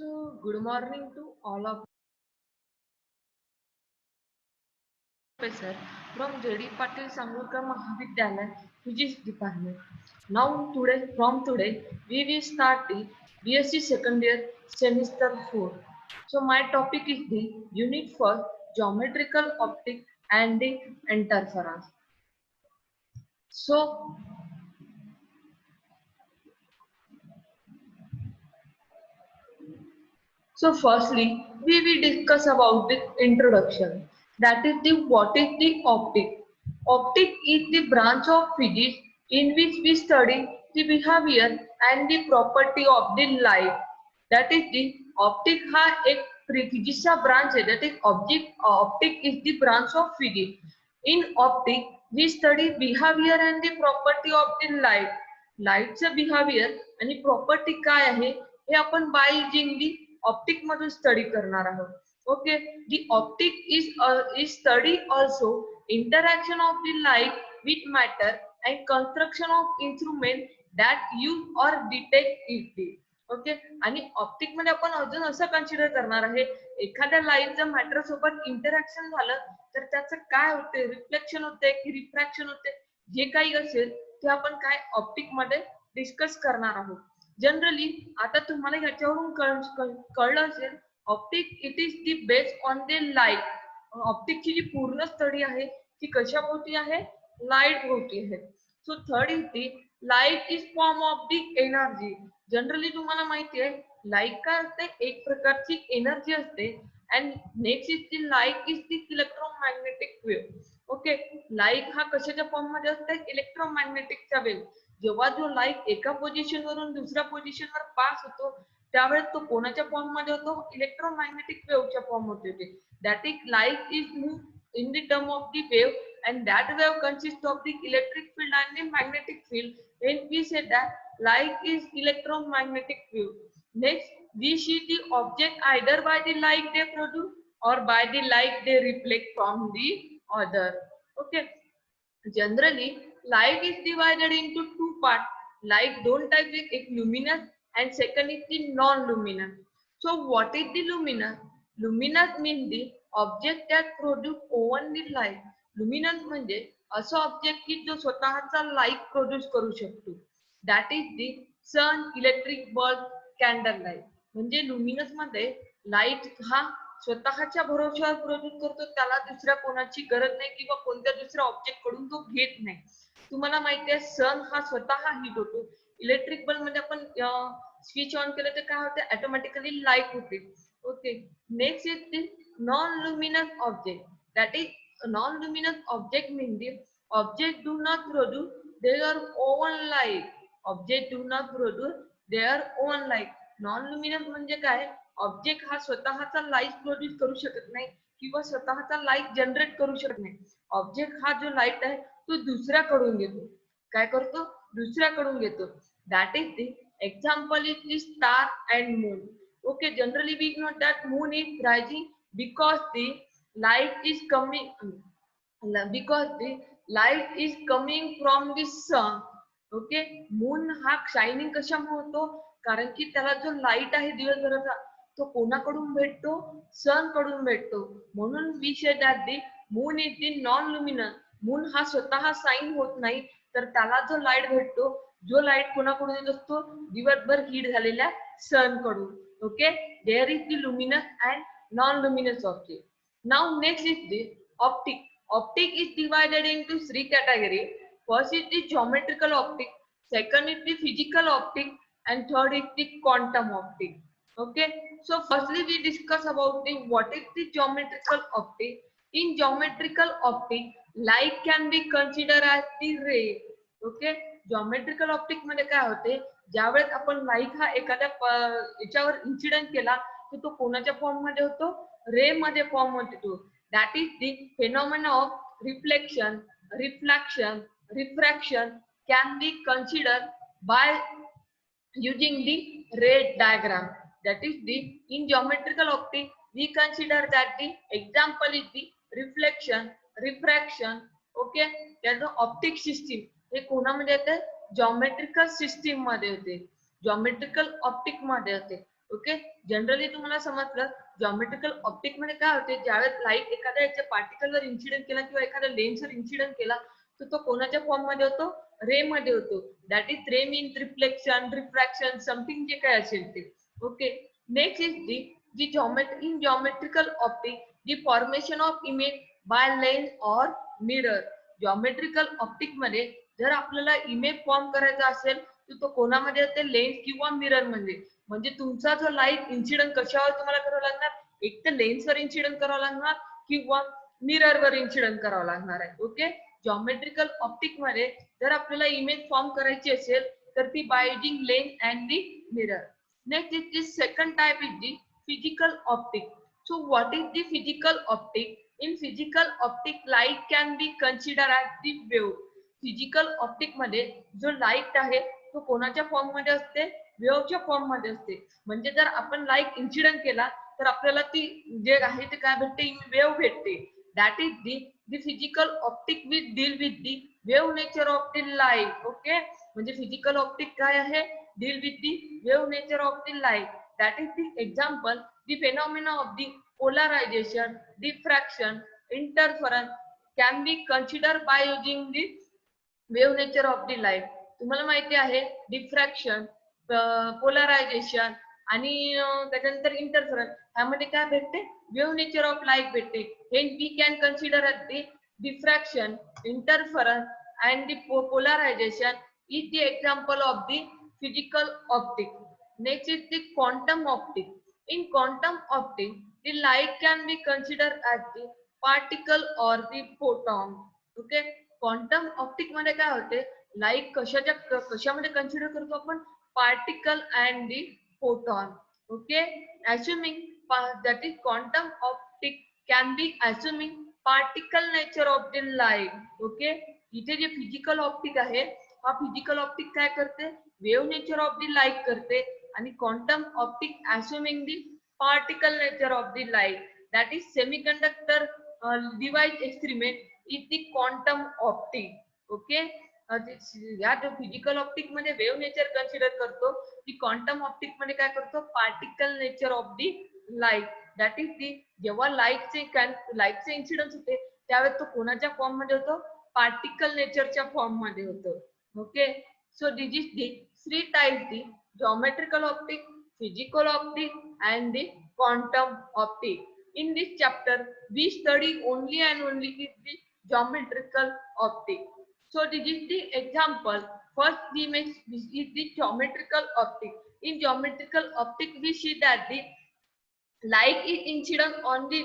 So, good morning to all of Professor from JD Patil Sangurkar Mahavidyalaya, Physics Department. Today, we will start the BSc second year semester 4. So, my topic is the unit for geometrical optic and the interference. So, So firstly, we will discuss about the introduction. That is the what is the optic. Optic is the branch of physics in which we study the behavior and the property of the light. That is the optic हा एक फिजिक्सचा branch आहे. That is optic is the branch of physics. In optic, we study behavior and the property of the light. लाईटचं behaviour आणि property काय आहे हे आपण by using the optic मधून स्टडी करणार आहोत. Okay, the optic is study also interaction of the light with matter and construction of instrument that use or detect it. Okay, आणि ऑप्टिक मध्ये आपण अजून असं कन्सिडर करणार आहे एखाद्या लाईटचं मॅटर सोबत इंटरॅक्शन झालं तर त्याचं काय होते, रिफ्लेक्शन होते की रिफ्रॅक्शन होते, जे काही असेल ते आपण काय ऑप्टिक मध्ये डिस्कस करणार आहोत. जनरली आता तुम्हाला ह्याच्यावरून कळलं असेल optic it is the based on the light. ऑप्टिकची जी पूर्ण स्टडी आहे ती कशाभोवती आहे, लाईट भोवती आहे. So third is the light is form of the energy. Generally तुम्हाला माहिती आहे लाईट काय असते, एक प्रकारची एनर्जी असते. And next is the light is the electromagnetic wave. Okay, light हा कशाच्या फॉर्म मध्ये असते, इलेक्ट्रोमॅग्नेटिकचा वेव्ह. जेव्हा जो लाईट एका पोझिशन वरून दुसऱ्या पोझिशनवर पास होतो त्यावेळेस तो कोणाच्या फॉर्म मध्ये होतो, इलेक्ट्रोमॅग्नेटिक वेव्हच्या फॉर्म मध्ये होते. That is light is move in the term of the wave and that wave consist of the electric field and the magnetic field. When we say that light is electromagnetic wave. Next, we see the object either by the light they produce or by the light they reflect from the other. Okay, generally light is divided into two parts. Light दोन type एक luminous and second is the non-luminous. So what is the luminous? Luminous means the object that produce only light. Luminous म्हणजे असं object की जो स्वतःचा light produce करू शकतो. That is the sun, electric bulb, candle light. म्हणजे luminous मध्ये light हा स्वतःच्या भरोश्यावर प्रोड्यूस करतो, त्याला दुसऱ्या कोणाची गरज नाही किंवा कोणत्या दुसऱ्या ऑब्जेक्ट कडून तो घेत नाही. तुम्हाला माहिती आहे सन हा स्वतः हीट होतो. इलेक्ट्रिक बल्ब मध्ये आपण स्विच ऑन केलं तर काय होते, ऑटोमॅटिकली लाईट होते. Okay, next is the non luminous object. That is non-luminous object means the object do not produce their own light. Object do not produce their own light. Non-luminous म्हणजे काय, object हा स्वतःचा light produce करू शकत नाही किंवा स्वतःचा light generate करू शकत नाही. ऑब्जेक्ट हा जो लाईट आहे तो दुसऱ्याकडून घेतो. काय करतो, दुसऱ्याकडून घेतो. That is the example is the star and moon. Okay, generally we know that moon is rising because the light is coming because the light is coming from the sun. Okay, moon हा shining कशामुळे होतो, कारण की त्याला जो light आहे दिवसभराचा तो कोणाकडून भेटतो, सन कडून भेटतो. म्हणून we say that the moon is the non luminous. Moon हा स्वतः साइन होत नाही, तर त्याला जो लाईट भेटतो, जो लाईट कोणाकडून येत असतो, दिवसभर हीट झालेल्या सन कडून. Okay, there is the luminous and non luminous object. Now next is the optic. Optic is divided into three categories. First is the geometrical optic, second is the physical optic, and third is the quantum optic. Okay, so firstly we discuss about the what is the geometrical optic. In geometrical optic, light can be considered as the ray. Okay, geometrical optic मध्ये काय होते, ज्यावेळेस आपण light हा एखाद्या याच्यावर incident केला तर तो कोणाच्या फॉर्म मध्ये होतो, रे मध्ये फॉर्म होतो. That is the phenomena of reflection, reflection, refraction can be consider by using the ray diagram. That is the in geometrical optic we consider that the example is the reflection, refraction. Okay, त्याचं optic system हे कोणामध्ये येते, geometrical system मध्ये होते, geometrical optic मध्ये होते. Okay, generally तुम्हाला समजलं जॉमेट्रिकल ऑप्टिक मध्ये काय होते, ज्यावेळेस लाईट एखाद्या याच्या पार्टिकलवर इन्सिडेंट केला किंवा एखाद्या लेन्सवर इन्सिडेंट केला तर तो कोणाच्या फॉर्म मध्ये होतो, रे मध्ये होतो. That is ray mean reflection, refraction, something जे काय असेल ते. Okay, next is the geometry in geometrical optic, the formation of image by lens or mirror. geometrical optic मध्ये जर आपल्याला इमेज फॉर्म करायचा असेल तर तो कोणामध्ये होते, लेन्स किंवा मिरर मध्ये. म्हणजे तुमचा जो लाईट इन्सिडेंट कशावर तुम्हाला करावं लागणार, एक तर लेन्सवर इन्सिडेंट करावं लागणार किंवा मिररवर इन्सिडेंट करावं लागणार आहे. ओके, जॉमेट्रिकल ऑप्टिक मध्ये जर आपल्याला इमेज फॉर्म करायची असेल तर ती by using lens and the mirror. Next is the second type is the physical optic. So what is the physical optic? In physical optic, light can be considered as the wave. Physical optic मध्ये जो light आहे तो कोणाच्या form मध्ये असते, वेव्हच्या form मध्ये असते. म्हणजे जर आपण लाईट इन्सिडेंट केला तर आपल्याला ती जे आहे ते काय भेटते, वेव्ह भेटते. That is the physical optic with deal with the wave nature of the light. Okay, म्हणजे फिजिकल ऑप्टिक काय आहे, deal with the wave nature of the light. That is the example, the phenomena of the polarization, diffraction, interference can be considered by using the wave nature of the light. तुम्हाला माहिती आहे diffraction, polarisation आणि त्याच्यानंतर interference ह्यामध्ये काय भेटते, wave nature of light भेटते. हे we can consider at the diffraction, interference and the polarisation is the example of the physical optic. Next is the quantum optic. In quantum optic, the light can be considered as the particle or the photon. Okay, quantum optic मध्ये काय होते, light कशामध्ये consider करतो आपण, particle and the photon. Okay, assuming that is quantum optic can be assuming particle nature of the light. Okay, इथे जे physical optic आहे हा फिजिकल ऑप्टिक काय करते, wave nature of the light करते. आणि quantum optic assuming the particle nature of the light, that is semiconductor device experiment is the quantum optic. Okay, या जो फिजिकल ऑप्टिक मध्ये वेव्ह नेचर कन्सिडर करतो, ती quantum optic मध्ये काय करतो, particle nature of the light. That is दी जेव्हा लाईटचे इन्सिडन्स होते त्यावेळेस तो कोणाच्या फॉर्म मध्ये होतो, पार्टिकल नेचरच्या फॉर्म मध्ये होतो. Okay, so this is the three types, the geometrical optic, physical optic and the quantum optic. In this chapter we study only and only the geometrical optic. So this is the example. First image is the geometrical optic. In geometrical optic we see that the light is incident on the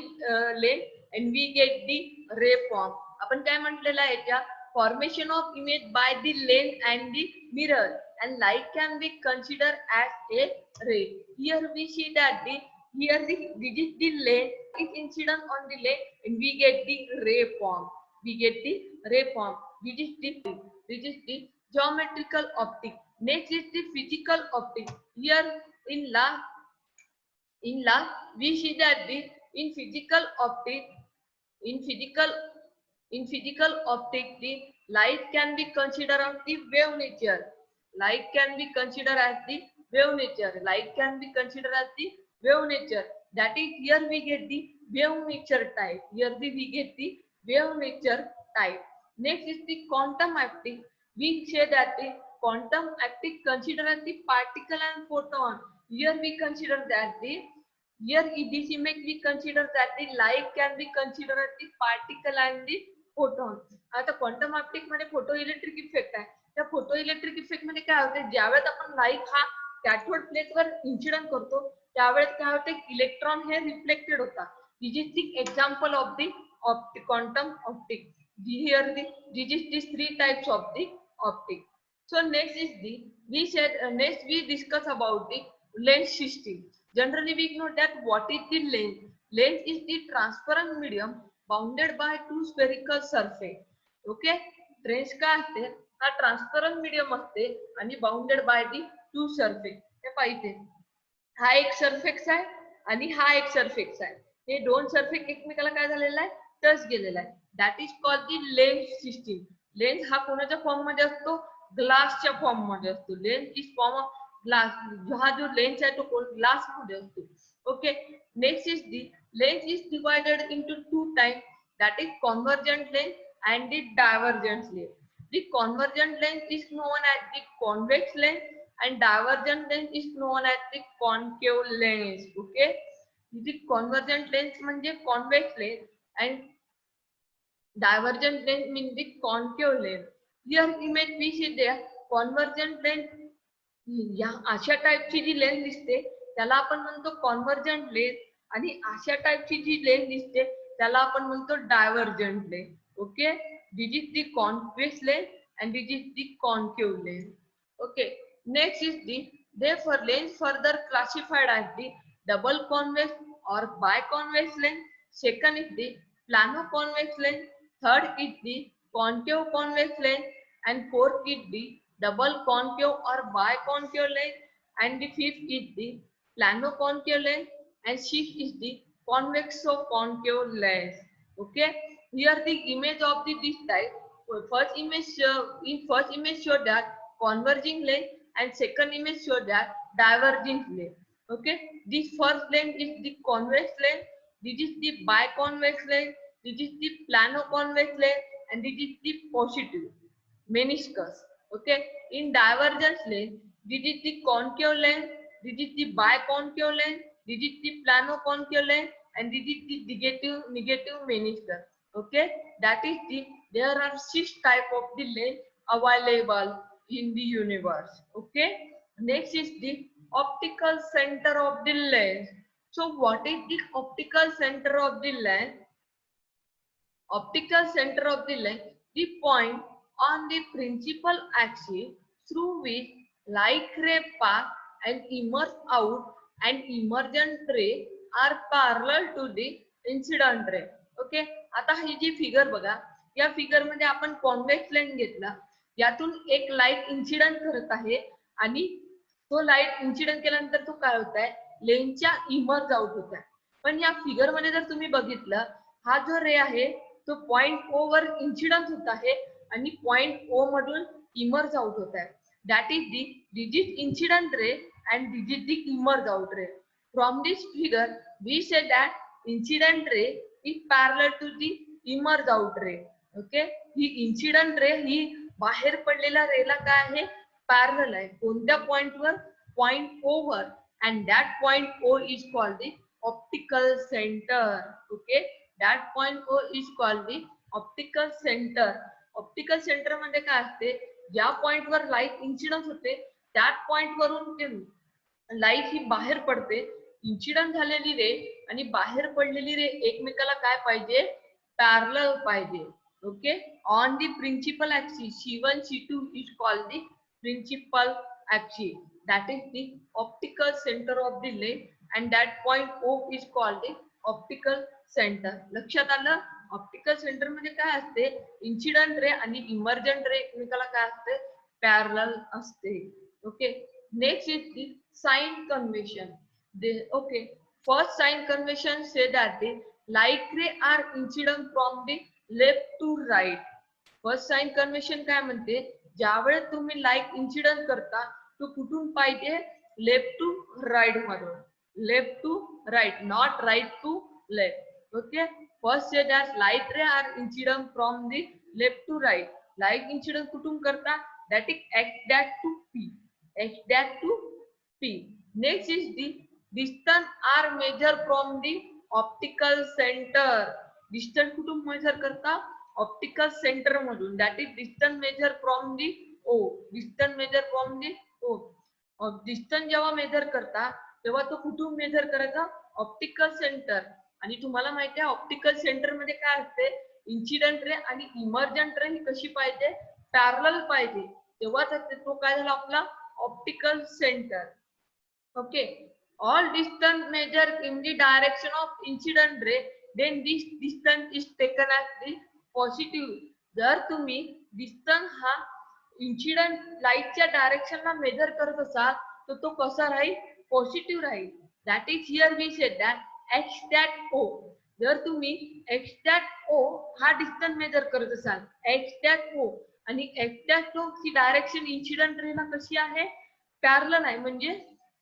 lens and we get the ray form. आपण काय म्हटलेलं आहे, त्या formation of image by the lens and the mirror, and light can be considered as a ray. Here we see that this is the lens is incident on the lens and we get the ray form. We get the ray form. This is the geometrical optic. Next is the physical optic. Here in last we see that in physical optic, in physical optic the light can be considered as the wave nature. Light can be considered as the wave nature. Light can be considered as the wave nature. That is, here we get the wave nature type. Here we get the wave nature type. Next is the quantum optic. We say that the quantum optic considered as the particle and photon. Here we consider that here in this image we consider that the light can be considered as the particle and the photon. आता quantum optic मध्ये photo electric effect आहे. त्या photo electric effect मध्ये काय होते, ज्यावेळेस आपण light हा कॅथोड प्लेटवर इन्सिडेंट करतो त्यावेळेस काय होते, इलेक्ट्रॉन हे रिफ्लेक्टेड होतात. This is the example of the quantum optic. Here this is the three types of the optic. So next is next we discuss about the lens system. Generally we know that what is the lens. Lens is the transparent medium bounded by two spherical surface. Okay, lens काय असते, हा transparent medium असते आणि bounded by the two surface. हे पाहिजे, हा एक surface आहे आणि हा एक सरफेस आहे. हे दोन सरफेस एकमेकाला काय झालेला आहे, टच गेलेला आहे. That is called the lens system. Lens हा कोणाच्या फॉर्म मध्ये असतो, ग्लासच्या फॉर्म मध्ये असतो. Lens is form of glass, हा जो लेन्स आहे तो ग्लास मध्ये असतो. Okay, next is the lens is divided into two type, that is convergent lens and the divergent lens. The convergent lens is known as the convex lens and divergent lens is known as the concave lens. Okay, the convergent lens म्हणजे convex lens and divergent lens means the concave lens. Here image we see there convergent lens, या अशा टाइपची जी lens दिसते त्याला आपण म्हणतो convergent lens आणि अशा टाइपची जी lens दिसते त्याला आपण म्हणतो divergent lens. Okay, this is the convex lens and this is the concave lens. Okay, next is the therefore lens further classified as the double convex or biconvex lens. Second is the plano convex lens. Third is the concave convex lens and fourth is the double concave or biconcave lens and the fifth is the plano concave lens and sixth is the convexo concave lens. Okay, here the image of the this type. First image show that converging lens and second image show that diverging lens. Okay, this first lens is the convex lens, this is the biconvex lens, this is the plano-convex lens, and this is the positive meniscus. Okay, in divergence lens, this is the concave lens, this is the biconcave lens, this is the plano-concave lens, and this is the negative meniscus. Okay, that is the there are 6 type of the lens available in the universe. Okay, next is the optical center of the lens. So what is the optical center of the lens? Optical center of the lens, the point on the principal axis through which light ray pass and emerge out and emergent ray are parallel to the incident ray. Okay, आता ही जी figure बघा, या figure मध्ये आपण convex lens घेतला, यातून एक light incident करत आहे आणि तो लाईट इन्सिडंट केल्यानंतर तो काय होत आहे, लेन्सच्या इमर्ज आउट होत आहे. पण या फिगर मध्ये जर तुम्ही बघितलं, हा जो रे आहे तो पॉइंट ओ वर इन्सिडंट होत आहे आणि पॉइंट ओ मधून इमर्ज आउट होत आहे. That is the this is incident ray and this is the emerge out ray. From this figure we say that incident ray is parallel to the emerge out ray. Okay, he incident ray ही बाहेर पडलेल्या रेला काय आहे, parallel आहे. कोणत्या point वर, point ओ वर, and that point O is called the optical center. Okay, that point O is called the optical center. Optical centre मध्ये काय असते, ज्या पॉइंट वर लाईट इन्सिडन्स होते त्याच पॉइंट वरून लाईट ही बाहेर पडते. इन्सिडंट झालेली रे आणि बाहेर पडलेली रे एकमेकाला काय पाहिजे, पॅरलल पाहिजे. Okay, on the principal axis C1 C2 is called the principal axis. That is the optical centre of the lens and that point O is called the optical centre. लक्षात आलं, ऑप्टिकल सेंटर मध्ये काय असते, incident ray आणि emergent रे एकमेकाला काय असते, parallel असते. Okay, next is the sign convention. Okay, first sign convention say that the light ray are incident from the left to right. First sign convention काय म्हणते, ज्यावेळेस तुम्ही लाईट इन्सिडंट करता तो कुठून पाहिजे, लेफ्ट टू राईट मधून. Left to right, not right to left. Okay, first say that light ray are incident from the left to right. Light incident कुठून करता, that is x dash to p, x dash to p. Next is the distance are measured from the optical center. Distance कुठून measure करता, optical centre मधून. That is distance measure from the O. Distance measure from the O. Distance जेव्हा measure करता तेव्हा तो कुठून major करायचा, optical centre. आणि तुम्हाला माहिती आहे ऑप्टिकल सेंटर मध्ये काय असते, इन्सिडंट रे आणि इमर्जंट रे ही कशी पाहिजे, पॅरलल पाहिजे. तेव्हाच तो काय झाला आपला optical centre. Okay, all distance measured in the direction of incident ray, then this distance is taken as the positive. जर तुम्ही डिस्टन्स हा इन्सिडंट लाईटच्या डायरेक्शनला मेजर करत असाल तर तो कसा राहील, पॉझिटिव्ह राहील. That is here we said that x dash o. जर तुम्ही x dash o हा डिस्टन्स मेजर करत असाल, x dash o, आणि x dash o ची डायरेक्शन इन्सिडंट रेला कशी आहे, पॅरलल आहे म्हणजे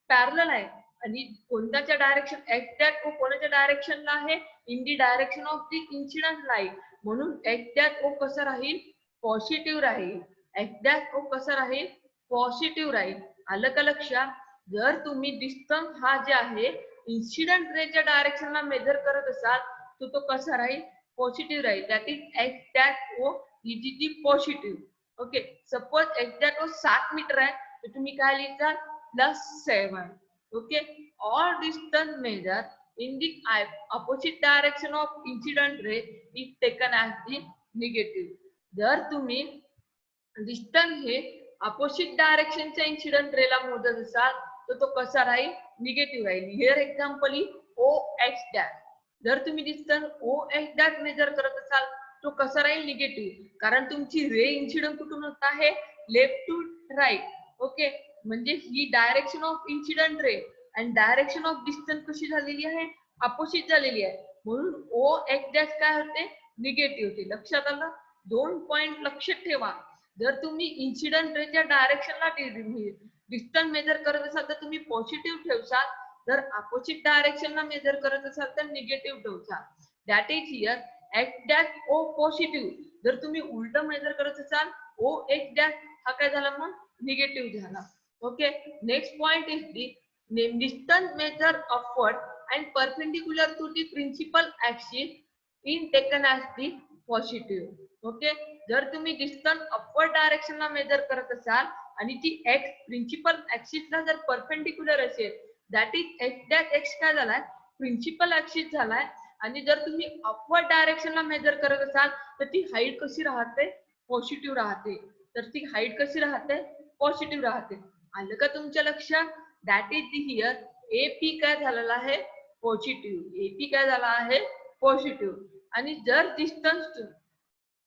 पॅरलल आहे आणि कोणत्याच्या डायरेक्शन एक्झॅक्ट ओ कोणाच्या डायरेक्शनला आहे in the direction of the incident light म्हणून एक्झॅक्ट ओ कसं राहील पॉझिटिव्ह राहील एक्झॅक्ट ओ कसं राहील पॉझिटिव्ह राहील आलं का लक्षात जर तुम्ही डिस्टन्स हा जे आहे इन्सिडेंट रेच्या डायरेक्शनला मेजर करत असाल तर तो कसा राहील पॉझिटिव्ह राहील that is exact O is positive okay suppose exact O 7 metre आहे तर तुम्ही काय लिहिता +7 okay all distance measure in the opposite direction of incident ray is taken as the negative जर तुम्ही डिस्टन्स हे अपोजिट डायरेक्शनच्या इन्सिडेंट रेला मोजत असाल तर तो कसा राहील निगेटिव्ह राहील here example is O X dash जर तुम्ही distance O X dash measure करत असाल तो कसा राहील निगेटिव्ह कारण तुमची रे इन्सिडेंट कुठून होत आहे लेफ्ट टू राईट ओके म्हणजे ही डायरेक्शन ऑफ इन्सिडेंट रे आणि डायरेक्शन ऑफ डिस्टन्स कशी झालेली आहे अपोजिट झालेली आहे म्हणून ओ एक्स डॅश काय होते निगेटिव्ह होते लक्षात आलं 2 पॉइंट लक्षात ठेवा जर तुम्ही इन्सिडेंट रेच्या डायरेक्शनला डिस्टन्स मेजर करत असाल तर तुम्ही पॉझिटिव्ह ठेवसाल जर अपोजिट डायरेक्शनला मेजर करत असाल तर निगेटिव्ह ठेवसाल that is here x dash o positive जर तुम्ही उलट मेजर करत असाल ओ एक्स डॅश हा काय झाला मग निगेटिव्ह झाला okay next point is the distance measure upward and perpendicular to the principal axis in taken as the positive okay जर तुम्ही डिस्टन्स अपवर्ड डायरेक्शनला मेजर करत असाल आणि ती एक्स प्रिन्सिपल ऍक्सिसला जर परपेंडिक्युलर असेल that is x dash x काय झालाय प्रिन्सिपल ऍक्सिस झालाय आणि जर तुम्ही अपवर्ड डायरेक्शनला मेजर करत असाल तर ती हाईट कशी राहते पॉझिटिव्ह राहते तर ती हाईट कशी राहते पॉझिटिव्ह राहते आलं का तुमच्या लक्षात दॅट इज हिअर AP काय झालेला आहे पॉझिटिव्ह AP काय झाला आहे पॉझिटिव्ह आणि जर distance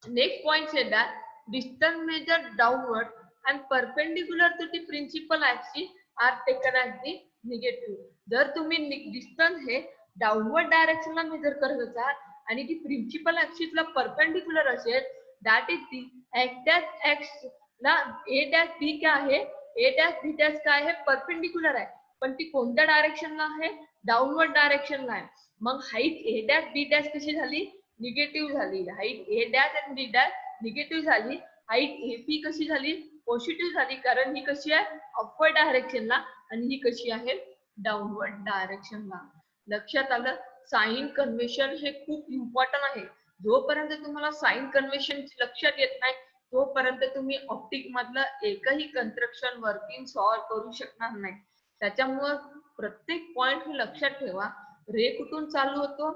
next point say that distance measured downward and perpendicular to the principal axis are taken as the negative जर तुम्ही डिस्टन्स हे डाउनवर्ड डायरेक्शनला मेजर करत असाल आणि ती प्रिन्सिपल ऍक्सिसला परपेंडिक्युलर असेल that is the x dash x ला ए डॅश बी काय आहे ए डॅश बी डॅश काय आहे परपेंडिक्युलर आहे पण ती कोणत्या डायरेक्शनला आहे डाउनवर्ड डायरेक्शनला आहे मग height A dash B dash कशी झाली निगेटिव्ह झाली हाईट ए डॅश आणि बी डॅश निगेटिव्ह झाली हाईट AP कशी झाली पॉझिटिव्ह झाली कारण ही कशी आहे अपवर्ड डायरेक्शनला आणि ही कशी आहे डाउनवर्ड डायरेक्शनला लक्षात आलं साइन कन्व्हेन्शन हे खूप इम्पॉर्टंट आहे जोपर्यंत तुम्हाला साइन कन्व्हेन्शन लक्षात येत नाही तोपर्यंत तुम्ही ऑप्टिक मधलं एकही कन्स्ट्रक्शन वर्किंग सॉल्व करू शकणार नाही त्याच्यामुळे प्रत्येक पॉइंट हे लक्षात ठेवा रे कुठून चालू होतो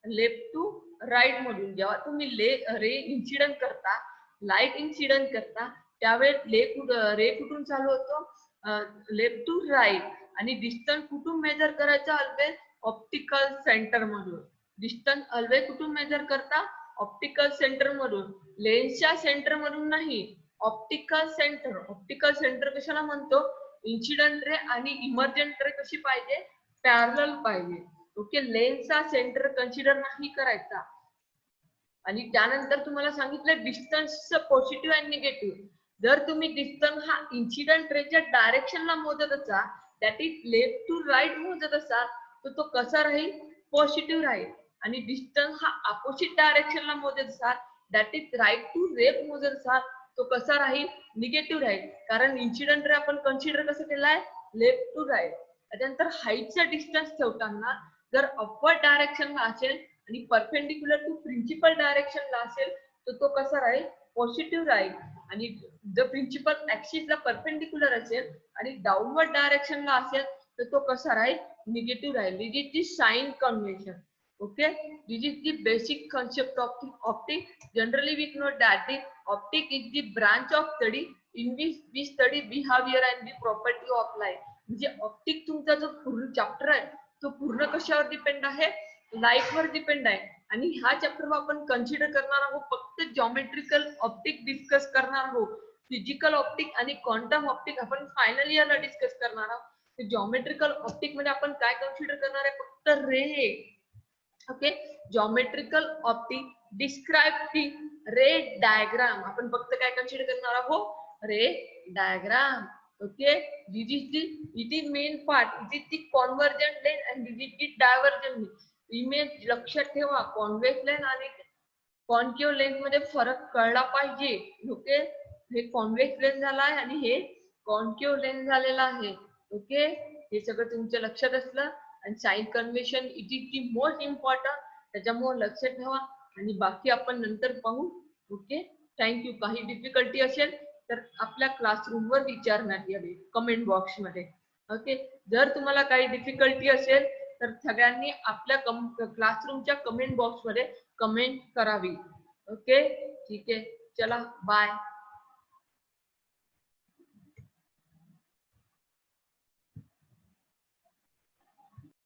लेफ्ट टू राईट मधून जेव्हा तुम्ही रे इन्सिडेंट करता लाईट इन्सिडेंट करता त्यावेळेस रे कुठून चालू होतो लेफ्ट टू राईट आणि डिस्टन्स कुठून मेजर करायचं ऑलवेज ऑप्टिकल सेंटर मधून डिस्टन्स ऑलवेज कुठून मेजर करता ऑप्टिकल सेंटर मधून लेन्सच्या सेंटर मधून नाही ऑप्टिकल सेंटर कशाला म्हणतो इन्सिडेंट रे आणि इमर्जंट रे कशी पाहिजे पॅरलल पाहिजे ओके लेन्सचा सेंटर कन्सिडर नाही करायचा आणि त्यानंतर तुम्हाला सांगितलं डिस्टन्स पॉझिटिव्ह आणि निगेटिव्ह जर तुम्ही डिस्टन्स हा इन्सिडेंट रेच्या डायरेक्शनला मोजत असाल that is left to right मोजत असाल तर तो कसा राहील पॉझिटिव्ह राहील आणि डिस्टन्स हा अपोजिट डायरेक्शनला मोजत असाल that is right to left मोजत असाल तो कसा राहील निगेटिव्ह राहील कारण इन्सिडेंट रे आपण कन्सिडर कसं केलाय लेफ्ट टू राईट त्यानंतर हाईटचा डिस्टन्स ठेवताना जर अपवर्ड डायरेक्शनला असेल आणि परपेंडिक्युलर टू प्रिन्सिपल डायरेक्शनला असेल तर तो कसा राहील पॉझिटिव्ह राहील आणि जर प्रिन्सिपल ऍक्सिसला परपेंडिक्युलर असेल आणि डाउनवर्ड डायरेक्शनला असेल तर तो कसा राहील निगेटिव्ह राहील this is the sign convention okay this is the basic concept of the optic generally we know that the optic is the branch of study in which we study behavior and the property of light म्हणजे optic तुमचा जो पूर्ण chapter आहे तो पूर्ण कशावर depend आहे light वर डिपेंड आहे आणि ह्या चॅप्टर आपण कन्सिडर करणार आहोत फक्त जॉमेट्रिकल ऑप्टिक डिस्कस करणार आहोत फिजिकल ऑप्टिक आणि क्वांटम ऑप्टिक आपण फायनल इयरला डिस्कस करणार आहोत जॉमेट्रिकल ऑप्टिक मध्ये आपण काय कन्सिडर करणार आहे फक्त ray okay geometrical optic describe the ray diagram आपण फक्त काय कन्सिडर करणार आहोत ray diagram Okay, this is the it is main part. It is the convergent lane and this is the divergent lane. Image लक्षात ठेवा, convex लेन आणि concave लेन मध्ये फरक कळला पाहिजे. ओके, हे कॉन्व्हेक्स लेन झाला आहे आणि हे कॉन्केव्ह लेन झालेला आहे. ओके, हे सगळं तुमच्या लक्षात असलं. आणि sign convention it is the most important, त्याच्यामुळे लक्षात ठेवा आणि बाकी आपण नंतर पाहू. Okay, thank you. काही डिफिकल्टी असेल तर आपल्या क्लासरूम वर विचारण्यात यावी कमेंट बॉक्स मध्ये. ओके, जर तुम्हाला काही डिफिकल्टी असेल तर सगळ्यांनी आपल्या क्लासरूमच्या कमेंट बॉक्स मध्ये कमेंट करावी. ओके, ठीक आहे, चला बाय.